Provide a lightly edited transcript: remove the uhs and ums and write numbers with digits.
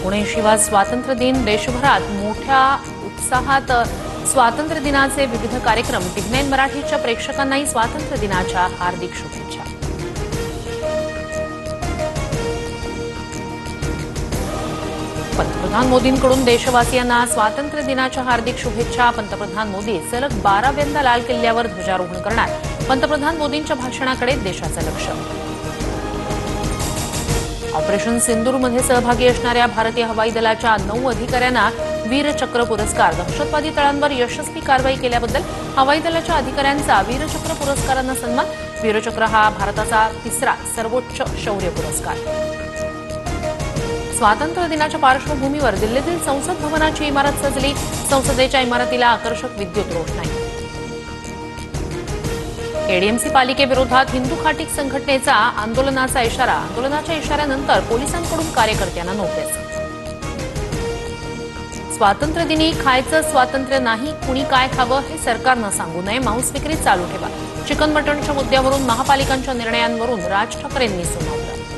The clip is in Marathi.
एकोणऐंशीवा स्वातंत्र्य दिन देशभरात मोठ्या उत्साहात स्वातंत्र्य दिनाचे विविध कार्यक्रम टीव्ही 9 मराठीच्या प्रेक्षकांनाही स्वातंत्र्य दिनाच्या हार्दिक शुभेच्छा। पंतप्रधान मोदींकडून देशवासियांना स्वातंत्र्य दिनाच्या हार्दिक शुभेच्छा। पंतप्रधान मोदी सलग 12व्यांदा लाल किल्ल्यावर ध्वजारोहण करणार। पंतप्रधान मोदींच्या भाषणाकडे देशाचं लक्ष। ऑपरेशन सिंदूरमध्ये सहभागी असणाऱ्या भारतीय हवाई दलाच्या 9 अधिकाऱ्यांना वीरचक्र पुरस्कार। दहशतवादी तळांवर यशस्वी कारवाई केल्याबद्दल हवाई दलाच्या अधिकाऱ्यांचा वीरचक्र पुरस्कारानं सन्मान। वीरचक्र हा भारताचा 3रा सर्वोच्च शौर्य पुरस्कार। स्वातंत्र्य दिनाच्या पार्श्वभूमीवर दिल्लीतील संसद भवनाची इमारत सजली। संसदेच्या इमारतीला आकर्षक विद्युत रोषणाई। एडीएमसी पालिकेविरोधात हिंदू खाटीक संघटनेचा आंदोलनाचा इशारा। आंदोलनाच्या इशाऱ्यानंतर पोलिसांकडून कार्यकर्त्यांना नोटीस। स्वातंत्र्य दिनी खायचं स्वातंत्र्य नाही, कुणी काय खावं हे सरकारनं सांगू नये। मांस विक्री चालू ठेवा। चिकन मटणच्या मुद्द्यावरून महापालिकांच्या निर्णयांवरून राज ठाकरेंनी सुनावलं।